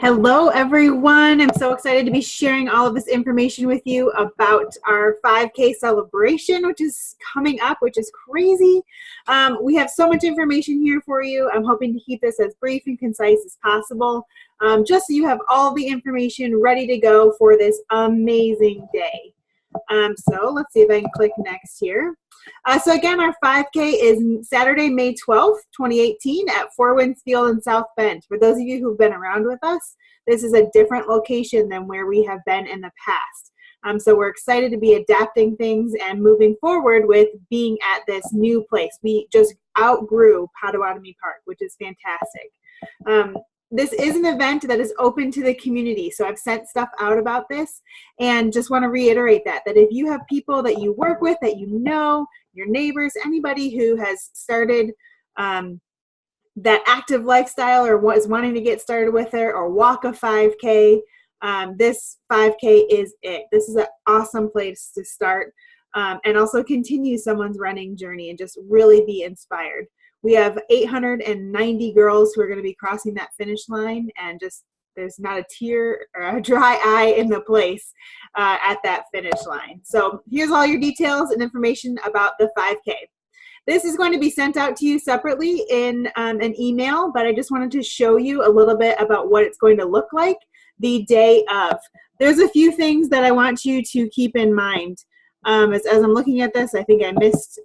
Hello, everyone. I'm so excited to be sharing all of this information with you about our 5K celebration, which is coming up, which is crazy. We have so much information here for you. I'm hoping to keep this as brief and concise as possible, just so you have all the information ready to go for this amazing day. So let's see if I can click next here. So again, our 5K is Saturday, May 12th, 2018 at Four Winds Field in South Bend. For those of you who've been around with us, this is a different location than where we have been in the past. So we're excited to be adapting things and moving forward with being at this new place. We just outgrew Potawatomi Park, which is fantastic. This is an event that is open to the community. So I've sent stuff out about this and just want to reiterate that if you have people that you work with, that you know, your neighbors, anybody who has started that active lifestyle or was wanting to get started with it or walk a 5K, this 5K is it. This is an awesome place to start and also continue someone's running journey and just really be inspired. We have 890 girls who are going to be crossing that finish line, and just there's not a tear or a dry eye in the place at that finish line. So here's all your details and information about the 5K. This is going to be sent out to you separately in an email, but I just wanted to show you a little bit about what it's going to look like the day of. There's a few things that I want you to keep in mind. As I'm looking at this, I think I missed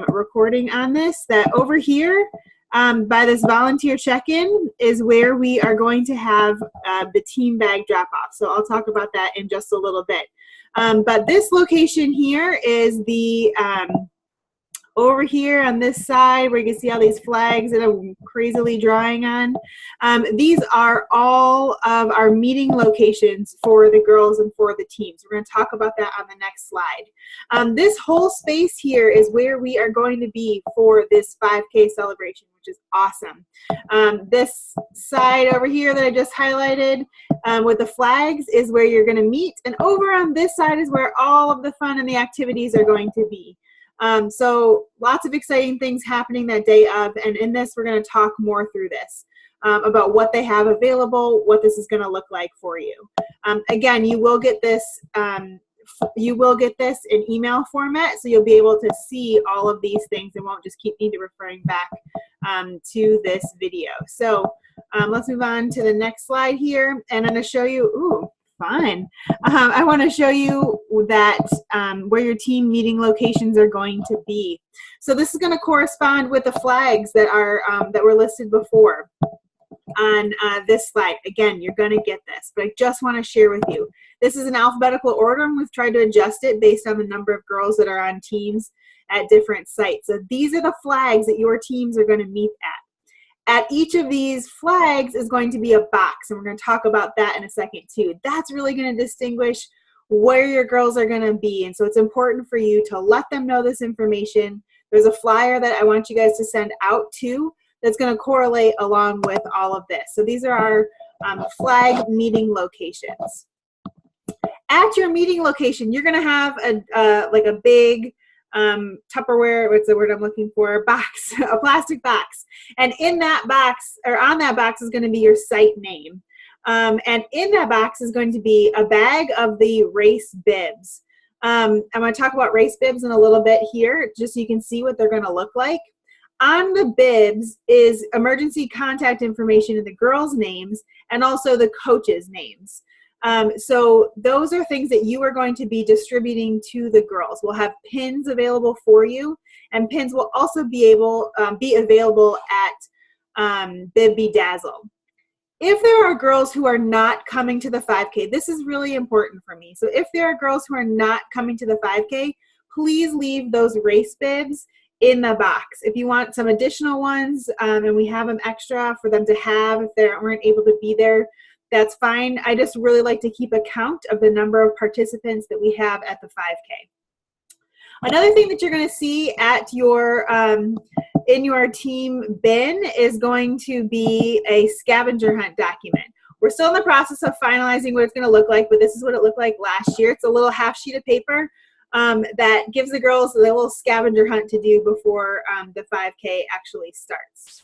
recording on this, that over here by this volunteer check-in is where we are going to have the team bag drop-off. So I'll talk about that in just a little bit. But this location here is the over here on this side where you can see all these flags that I'm crazily drawing on. These are all of our meeting locations for the girls and for the teams. We're going to talk about that on the next slide. This whole space here is where we are going to be for this 5K celebration, which is awesome. This side over here that I just highlighted with the flags is where you're going to meet, and over on this side is where all of the fun and the activities are going to be. So lots of exciting things happening that day of, and in this we're going to talk more through this about what they have available, what this is going to look like for you. Again, you will get this in email format, so you'll be able to see all of these things and won't just keep referring back to this video. So let's move on to the next slide here, and I'm going to show you, ooh, fun. I want to show you that where your team meeting locations are going to be. So this is going to correspond with the flags that are that were listed before on this slide. Again, you're going to get this, but I just want to share with you. This is in alphabetical order, and we've tried to adjust it based on the number of girls that are on teams at different sites. So these are the flags that your teams are going to meet at. At each of these flags is going to be a box, and we're going to talk about that in a second too. That's really going to distinguish where your girls are going to be, and so it's important for you to let them know this information. There's a flyer that I want you guys to send out to that's going to correlate along with all of this. So these are our flag meeting locations. At your meeting location, you're going to have like a big Tupperware, what's the word I'm looking for, box, a plastic box. And in that box, or on that box, is going to be your site name. And in that box is going to be a bag of the race bibs. I'm going to talk about race bibs in a little bit here, just so you can see what they're going to look like. On the bibs is emergency contact information in the girls' names and also the coaches' names. So those are things that you are going to be distributing to the girls. We'll have pins available for you, and pins will also be available at Bib Bedazzle. If there are girls who are not coming to the 5K, this is really important for me. So if there are girls who are not coming to the 5K, please leave those race bibs in the box. If you want some additional ones, and we have them extra for them to have if they weren't able to be there, that's fine. I just really like to keep a count of the number of participants that we have at the 5K. Another thing that you're going to see at your in your team bin is going to be a scavenger hunt document. We're still in the process of finalizing what it's going to look like, but this is what it looked like last year. It's a little half sheet of paper that gives the girls a little scavenger hunt to do before the 5K actually starts.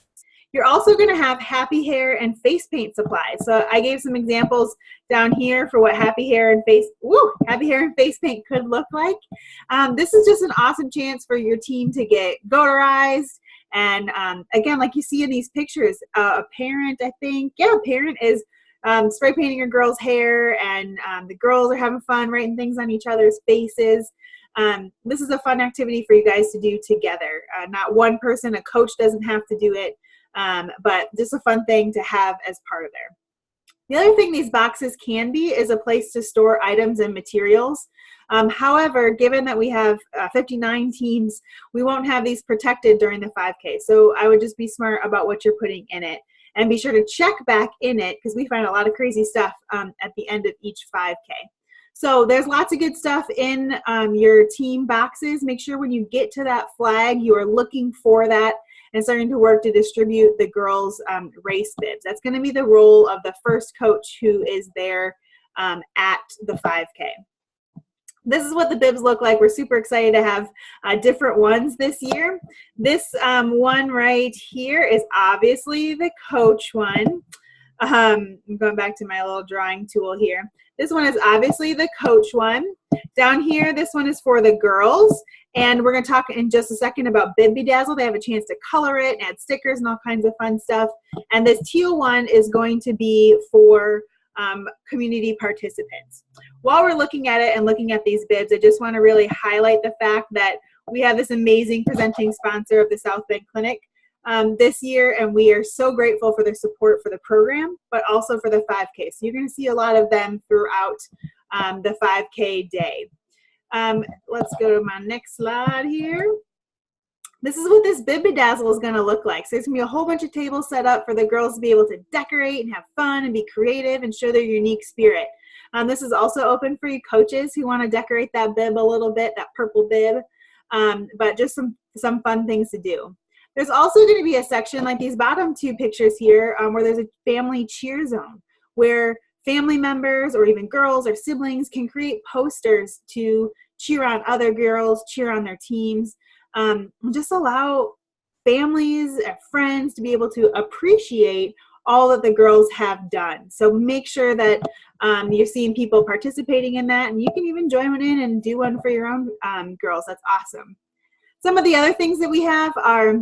You're also going to have happy hair and face paint supplies. So I gave some examples down here for what happy hair and face paint could look like. This is just an awesome chance for your team to get goterized. And again, like you see in these pictures, a parent, I think, a parent is spray painting your girl's hair, and the girls are having fun writing things on each other's faces. This is a fun activity for you guys to do together. Not one person, a coach doesn't have to do it, but just a fun thing to have as part of there. The other thing these boxes can be is a place to store items and materials. However, given that we have 59 teams, we won't have these protected during the 5K. So I would just be smart about what you're putting in it, and be sure to check back in it, because we find a lot of crazy stuff at the end of each 5K. So there's lots of good stuff in your team boxes. Make sure when you get to that flag, you are looking for that and starting to work to distribute the girls' race bibs. That's going to be the role of the first coach who is there at the 5K. This is what the bibs look like. We're super excited to have different ones this year. This one right here is obviously the coach one. I'm going back to my little drawing tool here. This one is obviously the coach one. Down here, this one is for the girls. And we're going to talk in just a second about Bib Bedazzle. They have a chance to color it, add stickers and all kinds of fun stuff. And this teal one is going to be for community participants. While we're looking at it and looking at these bibs, I just want to really highlight the fact that we have this amazing presenting sponsor of the South Bend Clinic this year, and we are so grateful for their support for the program, but also for the 5K. So you're going to see a lot of them throughout the 5K day. Let's go to my next slide here. This is what this Bib Bedazzle is going to look like. So there's going to be a whole bunch of tables set up for the girls to be able to decorate and have fun and be creative and show their unique spirit. This is also open for you coaches who want to decorate that bib a little bit, that purple bib, but just some fun things to do. There's also going to be a section like these bottom two pictures here where there's a family cheer zone where family members or even girls or siblings can create posters to cheer on other girls, cheer on their teams. Just allow families and friends to be able to appreciate all that the girls have done. So make sure that you're seeing people participating in that, and you can even join one in and do one for your own girls. That's awesome. Some of the other things that we have are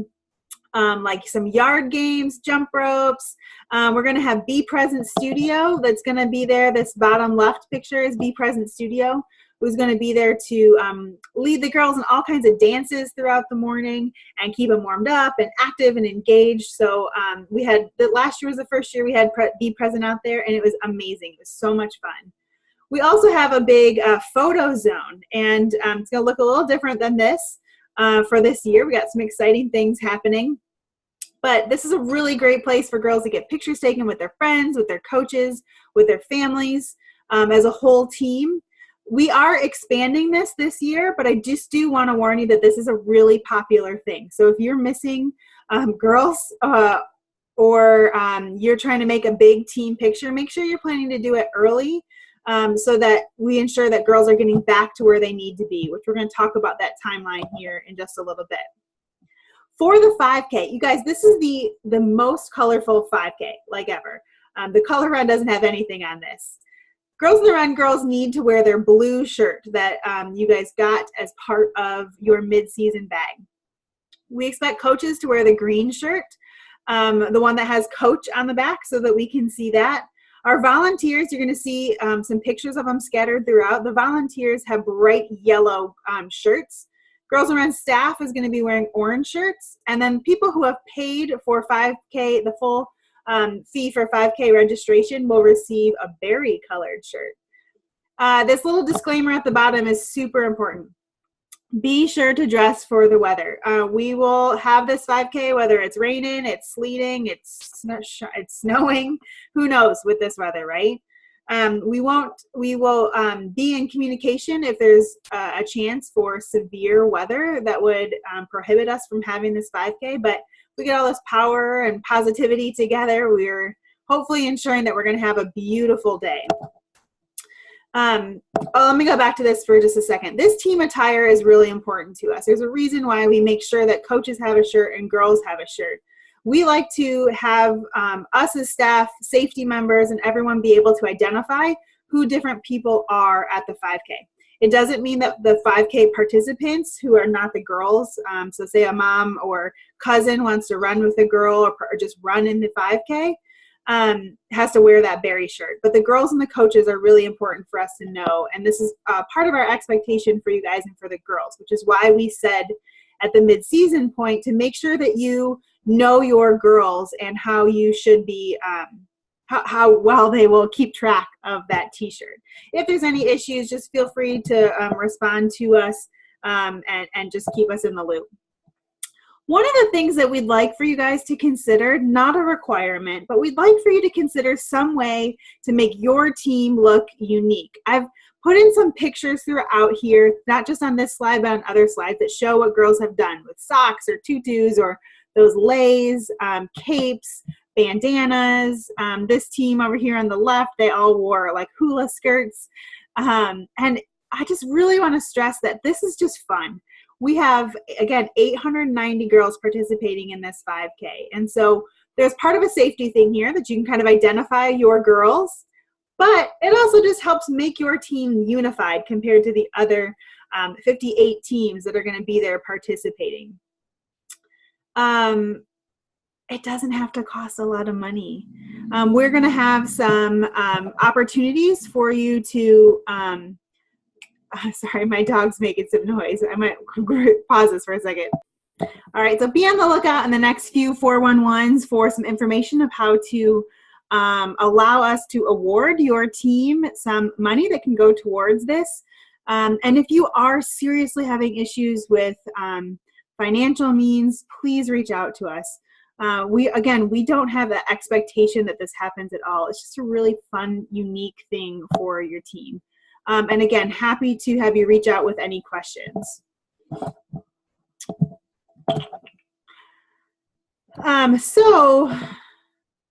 like some yard games, jump ropes. We're going to have Be Present Studio that's going to be there. This bottom left picture is Be Present Studio, who's going to be there to lead the girls in all kinds of dances throughout the morning and keep them warmed up and active and engaged. So we had, last year was the first year we had Be Present out there, and it was amazing. It was so much fun. We also have a big photo zone, and it's going to look a little different than this for this year. We got some exciting things happening. But this is a really great place for girls to get pictures taken with their friends, with their coaches, with their families, as a whole team. We are expanding this year, but I just do want to warn you that this is a really popular thing. So if you're missing girls or you're trying to make a big team picture, make sure you're planning to do it early so that we ensure that girls are getting back to where they need to be, which we're going to talk about that timeline here in just a little bit. For the 5K, you guys, this is the most colorful 5K like ever. The color run doesn't have anything on this. Girls in the Run girls need to wear their blue shirt that you guys got as part of your mid-season bag. We expect coaches to wear the green shirt, the one that has coach on the back, so that we can see that. Our volunteers, you're going to see some pictures of them scattered throughout. The volunteers have bright yellow shirts. Girls in the Run staff is going to be wearing orange shirts. And then people who have paid for 5K, the full fee for 5K registration, will receive a berry colored shirt. This little disclaimer at the bottom is super important. Be sure to dress for the weather. We will have this 5K whether it's raining, it's sleeting, it's snowing, who knows with this weather, right? We will be in communication if there's a chance for severe weather that would prohibit us from having this 5K, but we get all this power and positivity together. We're hopefully ensuring that we're going to have a beautiful day. Let me go back to this for just a second. This team attire is really important to us. There's a reason why we make sure that coaches have a shirt and girls have a shirt. we like to have us as staff, safety members, and everyone be able to identify who different people are at the 5K. It doesn't mean that the 5K participants who are not the girls, so say a mom or cousin wants to run with a girl or just run in the 5K, has to wear that Barry shirt. But the girls and the coaches are really important for us to know, and this is part of our expectation for you guys and for the girls, which is why we said at the mid-season point to make sure that you know your girls and how you should be, how well they will keep track of that t-shirt. If there's any issues, just feel free to respond to us and just keep us in the loop. One of the things that we'd like for you guys to consider, not a requirement, but we'd like for you to consider some way to make your team look unique. I've put in some pictures throughout here, not just on this slide, but on other slides that show what girls have done with socks or tutus or those leis, capes, bandanas. This team over here on the left, they all wore like hula skirts. And I just really want to stress that this is just fun. We have, again, 890 girls participating in this 5K. And so there's part of a safety thing here that you can kind of identify your girls, but it also just helps make your team unified compared to the other 58 teams that are going to be there participating. It doesn't have to cost a lot of money. We're going to have some opportunities for you to, sorry, my dog's making some noise. I might pause this for a second. All right, so be on the lookout in the next few 411s for some information of how to allow us to award your team some money that can go towards this. And if you are seriously having issues with financial means, please reach out to us. We don't have the expectation that this happens at all. It's just a really fun, unique thing for your team. And again, happy to have you reach out with any questions.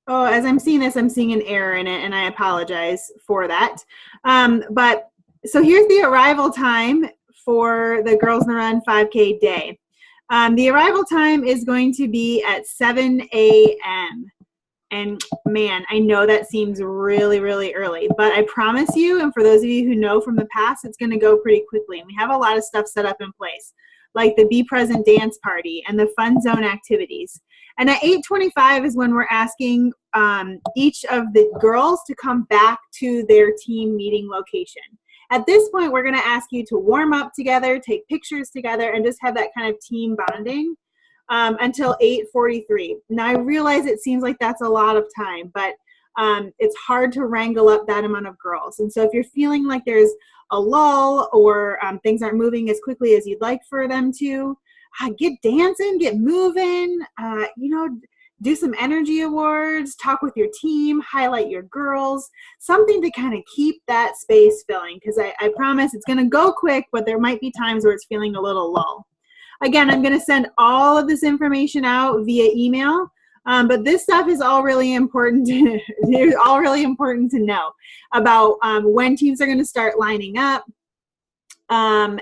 As I'm seeing this, I'm seeing an error in it, and I apologize for that. So here's the arrival time for the Girls in the Run 5K day. The arrival time is going to be at 7 a.m. And man, I know that seems really, really early, but I promise you, and for those of you who know from the past, it's going to go pretty quickly. And we have a lot of stuff set up in place, like the Be Present dance party and the Fun Zone activities. And at 8:25 is when we're asking each of the girls to come back to their team meeting location. At this point, we're going to ask you to warm up together, take pictures together, and just have that kind of team bonding until 8:43. Now, I realize it seems like that's a lot of time, but it's hard to wrangle up that amount of girls. And so if you're feeling like there's a lull or things aren't moving as quickly as you'd like for them to, get dancing, get moving, do some energy awards, talk with your team, highlight your girls, something to kind of keep that space filling, because I promise it's going to go quick, but there might be times where it's feeling a little lull. Again, I'm going to send all of this information out via email, but this stuff is all really important. It's all really important to know about when teams are going to start lining up, and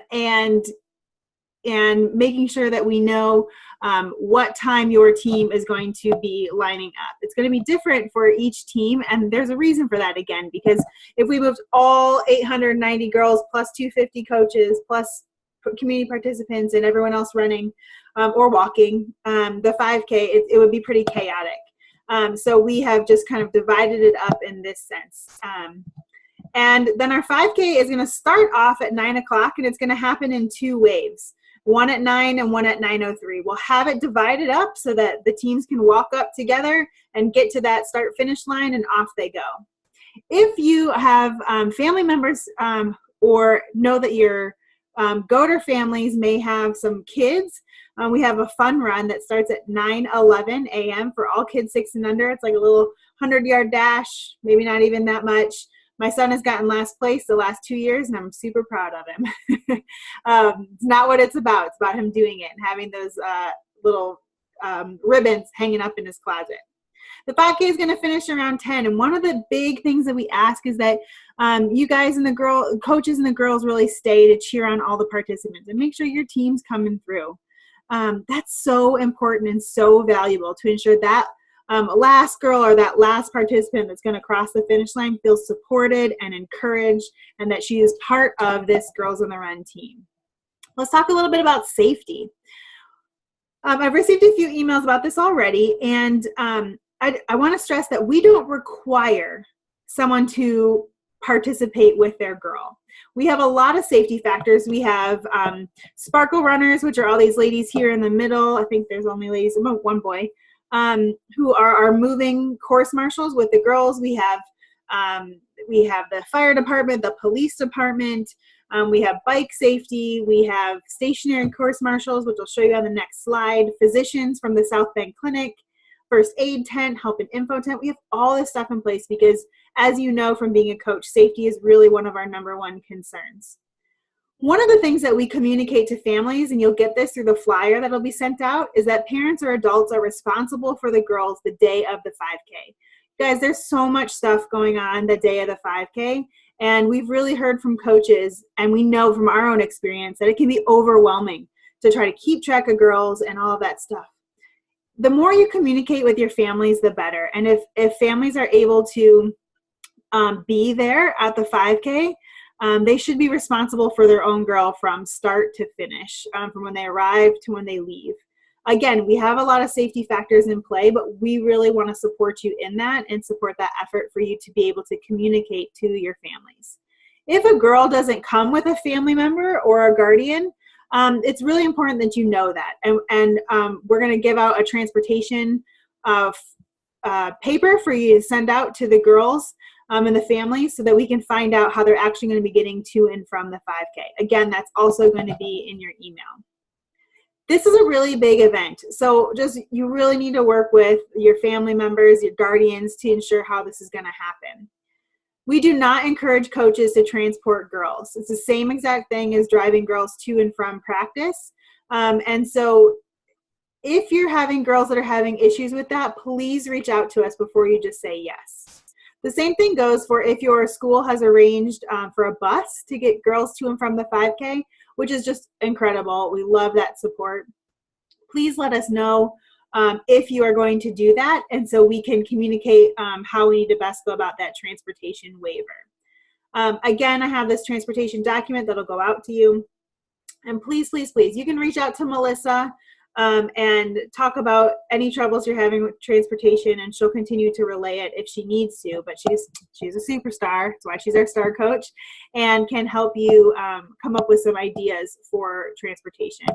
making sure that we know what time your team is going to be lining up. It's going to be different for each team, and there's a reason for that, again, because if we moved all 890 girls plus 250 coaches plus community participants and everyone else running or walking the 5K, it would be pretty chaotic. So we have just kind of divided it up in this sense. And then our 5K is going to start off at 9 o'clock, and it's going to happen in 2 waves. One at 9 and one at 9:03. We'll have it divided up so that the teams can walk up together and get to that start-finish line, and off they go. If you have family members or know that your goater families may have some kids, we have a fun run that starts at 9:11 a.m. for all kids 6 and under. It's like a little 100-yard dash, maybe not even that much. My son has gotten last place the last 2 years, and I'm super proud of him. It's not what it's about. It's about him doing it and having those little ribbons hanging up in his closet. The 5K is going to finish around 10, and one of the big things that we ask is that you guys and coaches and the girls really stay to cheer on all the participants and make sure your team's coming through. That's so important and so valuable to ensure that last girl or that last participant that's going to cross the finish line feels supported and encouraged, and that she is part of this Girls on the Run team. Let's talk a little bit about safety. I've received a few emails about this already, and I want to stress that we don't require someone to participate with their girl. We have a lot of safety factors. We have Sparkle Runners, which are all these ladies here in the middle. I think there's only ladies, one boy, who are our moving course marshals with the girls. We have the fire department, the police department. We have bike safety. We have stationary course marshals, which I'll show you on the next slide. Physicians from the South Bend Clinic, first aid tent, help and info tent. We have all this stuff in place because, as you know from being a coach, safety is really one of our #1 concerns. One of the things that we communicate to families, and you'll get this through the flyer that'll be sent out, is that parents or adults are responsible for the girls the day of the 5K. Guys, there's so much stuff going on the day of the 5K, and we've really heard from coaches, and we know from our own experience that it can be overwhelming to try to keep track of girls and all of that stuff. The more you communicate with your families, the better. And if families are able to be there at the 5K, they should be responsible for their own girl from start to finish, from when they arrive to when they leave. Again, we have a lot of safety factors in play, but we really want to support you in that and support that effort for you to be able to communicate to your families. If a girl doesn't come with a family member or a guardian, it's really important that you know that. And we're going to give out a transportation paper for you to send out to the girls and the families so that we can find out how they're actually going to be getting to and from the 5K. Again, that's also going to be in your email. This is a really big event, so you really need to work with your family members, your guardians, to ensure how this is going to happen. We do not encourage coaches to transport girls. It's the same exact thing as driving girls to and from practice. And so if you're having girls that are having issues with that, please reach out to us before you just say yes. The same thing goes for if your school has arranged for a bus to get girls to and from the 5K, which is just incredible. We love that support. Please let us know if you are going to do that, and so we can communicate how we need to best go about that transportation waiver. Again, I have this transportation document that'll go out to you. And please, please, please, you can reach out to Melissa and talk about any troubles you're having with transportation, and she'll continue to relay it if she needs to. But she's a superstar. That's why she's our star coach, and can help you come up with some ideas for transportation.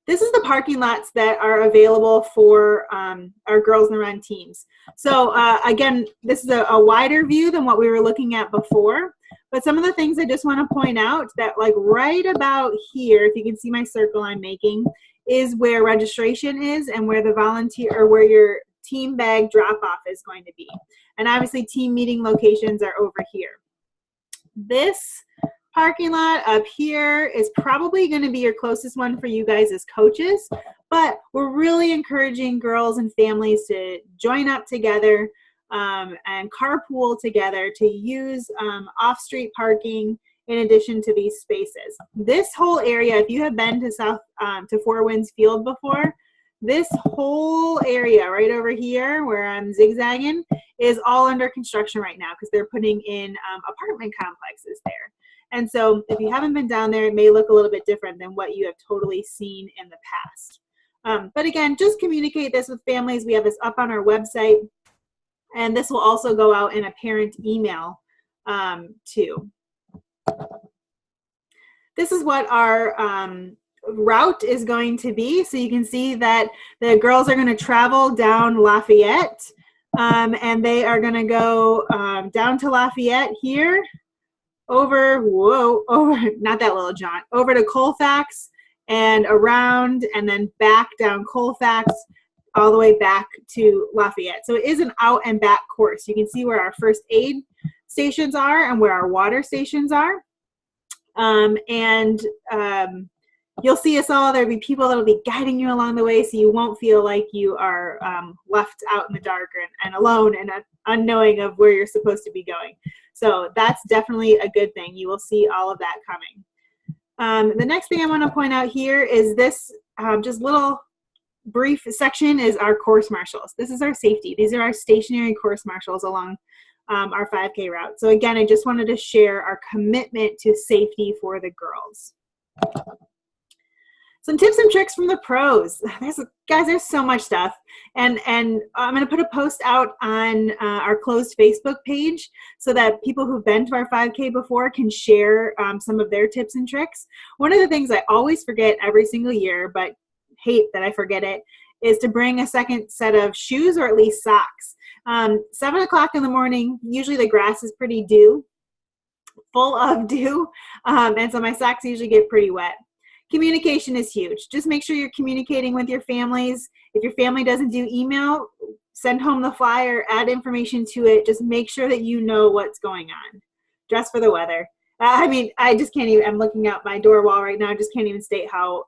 This is the parking lots that are available for our Girls on the Run teams. So again, this is a wider view than what we were looking at before. But some of the things I just want to point out, that like right about here, if you can see my circle I'm making, is where registration is and where the volunteer, or where your team bag drop off is going to be. And obviously team meeting locations are over here. This parking lot up here is probably going to be your closest one for you guys as coaches, but we're really encouraging girls and families to join up together and carpool together to use off-street parking in addition to these spaces. This whole area, if you have been to Four Winds Field before, this whole area right over here where I'm zigzagging is all under construction right now because they're putting in apartment complexes there. And so if you haven't been down there, it may look a little bit different than what you have totally seen in the past. But again, just communicate this with families. We have this up on our website, and this will also go out in a parent email too. This is what our route is going to be. So you can see that the girls are going to travel down Lafayette, and they are going to go down to Lafayette here, over not that little jaunt, over to Colfax and around, and then back down Colfax all the way back to Lafayette. So it is an out and back course. You can see where our first aid stations are and where our water stations are. You'll see us all. There'll be people that'll be guiding you along the way, so you won't feel like you are left out in the dark and alone and unknowing of where you're supposed to be going. So that's definitely a good thing. You will see all of that coming. The next thing I want to point out here is this just little brief section is our course marshals. This is our safety. These are our stationary course marshals along our 5K route. So again, I just wanted to share our commitment to safety for the girls. Some tips and tricks from the pros. Guys, there's so much stuff. And I'm going to put a post out on our closed Facebook page so that people who've been to our 5K before can share some of their tips and tricks. One of the things I always forget every single year, but hate that I forget it, is to bring a second set of shoes or at least socks. 7 o'clock in the morning, usually the grass is pretty full of dew, and so my socks usually get pretty wet. Communication is huge. Just make sure you're communicating with your families. If your family doesn't do email, send home the flyer, add information to it. Just make sure that you know what's going on. Dress for the weather. I mean, I just can't even, I'm looking out my door wall right now. I just can't even state how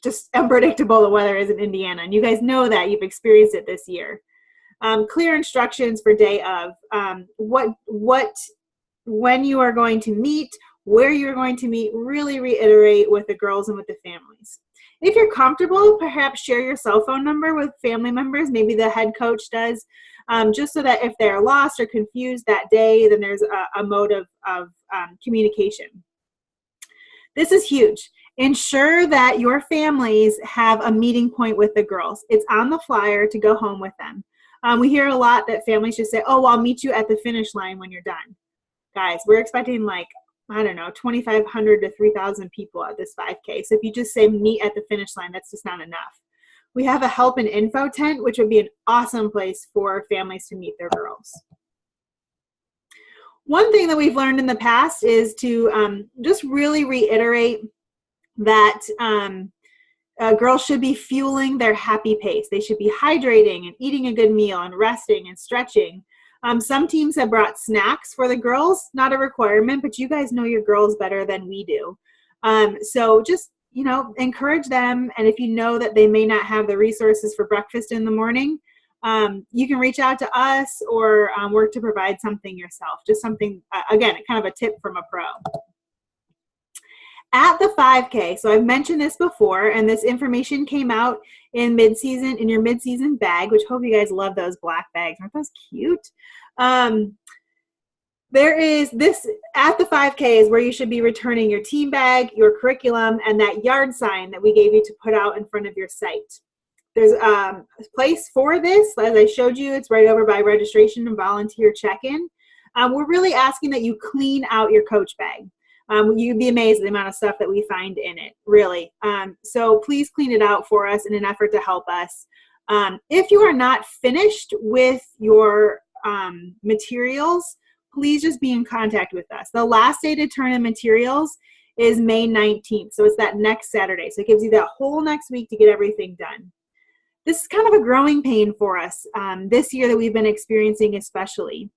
just unpredictable the weather is in Indiana. And you guys know that. You've experienced it this year. Clear instructions for day of. When you are going to meet, where you're going to meet, really reiterate with the girls and with the families. If you're comfortable, perhaps share your cell phone number with family members. Maybe the head coach does, just so that if they're lost or confused that day, then there's a mode of communication. This is huge. Ensure that your families have a meeting point with the girls. It's on the flyer to go home with them. We hear a lot that families just say, oh, well, I'll meet you at the finish line when you're done. Guys, we're expecting like, I don't know, 2,500 to 3,000 people at this 5K. So if you just say meet at the finish line, that's just not enough. We have a help and info tent, which would be an awesome place for families to meet their girls. One thing that we've learned in the past is to just really reiterate that girls should be fueling their happy pace. They should be hydrating and eating a good meal and resting and stretching. Some teams have brought snacks for the girls, not a requirement, but you guys know your girls better than we do. So just, encourage them. And if you know that they may not have the resources for breakfast in the morning, you can reach out to us or work to provide something yourself. Just something, again, kind of a tip from a pro. At the 5K, so I've mentioned this before, and this information came out in mid-season, in your mid-season bag, which hope you guys love those black bags. Aren't those cute? There is this, at the 5K is where you should be returning your team bag, your curriculum, and that yard sign that we gave you to put out in front of your site. There's a place for this. As I showed you, it's right over by registration and volunteer check-in. We're really asking that you clean out your coach bag. You'd be amazed at the amount of stuff that we find in it, really. So please clean it out for us in an effort to help us. If you are not finished with your materials, please just be in contact with us. The last day to turn in materials is May 19th. So it's that next Saturday. So it gives you that whole next week to get everything done. This is kind of a growing pain for us this year that we've been experiencing especially.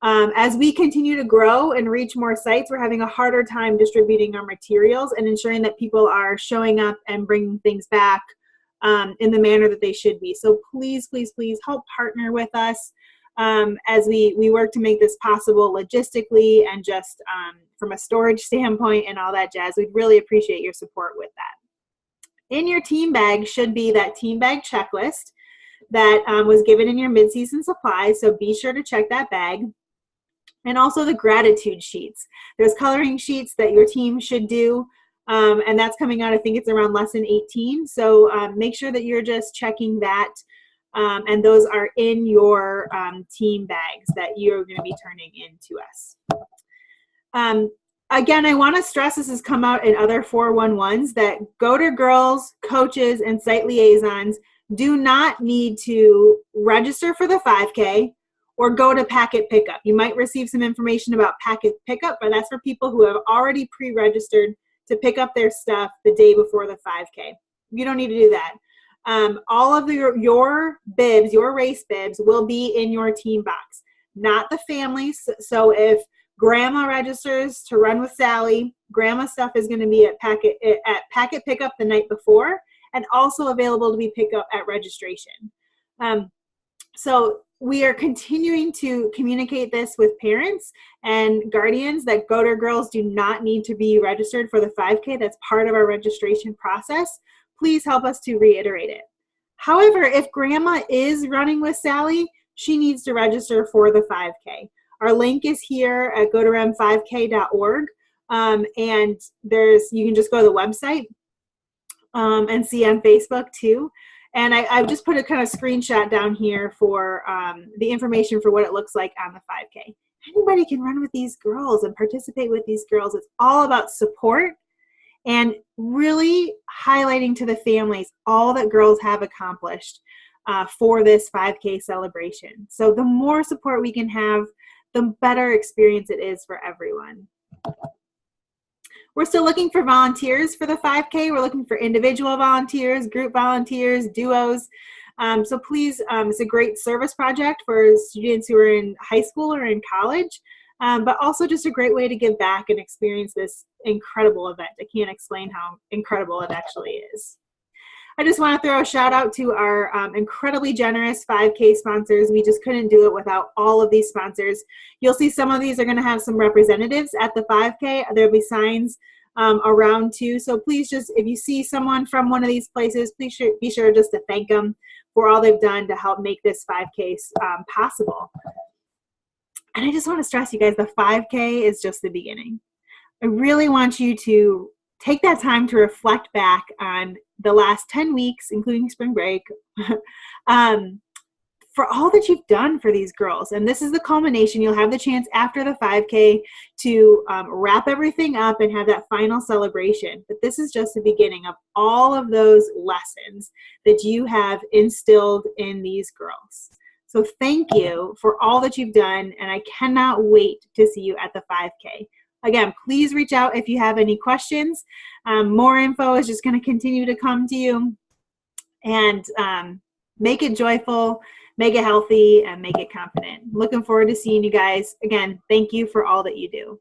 As we continue to grow and reach more sites, we're having a harder time distributing our materials and ensuring that people are showing up and bringing things back in the manner that they should be. So please, please, please help partner with us as we work to make this possible logistically and just from a storage standpoint and all that jazz. We'd really appreciate your support with that. In your team bag should be that team bag checklist that was given in your mid-season supply. So be sure to check that bag. And also the gratitude sheets. There's coloring sheets that your team should do, and that's coming out, I think it's around lesson 18. So make sure that you're just checking that, and those are in your team bags that you're going to be turning in to us. Again, I want to stress, this has come out in other 411s, that Go-To girls, coaches, and site liaisons do not need to register for the 5K or go to packet pickup. You might receive some information about packet pickup, but that's for people who have already pre-registered to pick up their stuff the day before the 5K. You don't need to do that. All of your bibs, your race bibs, will be in your team box, not the families. So if grandma registers to run with Sally, grandma stuff is going to be at packet pickup the night before, and also available to be picked up at registration. So we are continuing to communicate this with parents and guardians that Go-Der Girls do not need to be registered for the 5K. That's part of our registration process. Please help us to reiterate it. However, if grandma is running with Sally, she needs to register for the 5K. Our link is here at goderem5k.org. And you can just go to the website and see on Facebook too. And I've just put a kind of screenshot down here for the information for what it looks like on the 5K. Anybody can run with these girls and participate with these girls. It's all about support and really highlighting to the families all that girls have accomplished for this 5K celebration. So the more support we can have, the better experience it is for everyone. We're still looking for volunteers for the 5K. We're looking for individual volunteers, group volunteers, duos. So please, it's a great service project for students who are in high school or in college, but also just a great way to give back and experience this incredible event. I can't explain how incredible it actually is. I just want to throw a shout out to our incredibly generous 5K sponsors. We just couldn't do it without all of these sponsors. You'll see some of these are going to have some representatives at the 5K. There'll be signs around too. So please just, if you see someone from one of these places, please be sure just to thank them for all they've done to help make this 5K possible. And I just want to stress, you guys, the 5K is just the beginning. I really want you to take that time to reflect back on the last 10 weeks, including spring break, for all that you've done for these girls. And this is the culmination. You'll have the chance after the 5K to wrap everything up and have that final celebration. But this is just the beginning of all of those lessons that you have instilled in these girls. So thank you for all that you've done, and I cannot wait to see you at the 5K. Again, please reach out if you have any questions. More info is just going to continue to come to you. And make it joyful, make it healthy, and make it confident. Looking forward to seeing you guys. Again, thank you for all that you do.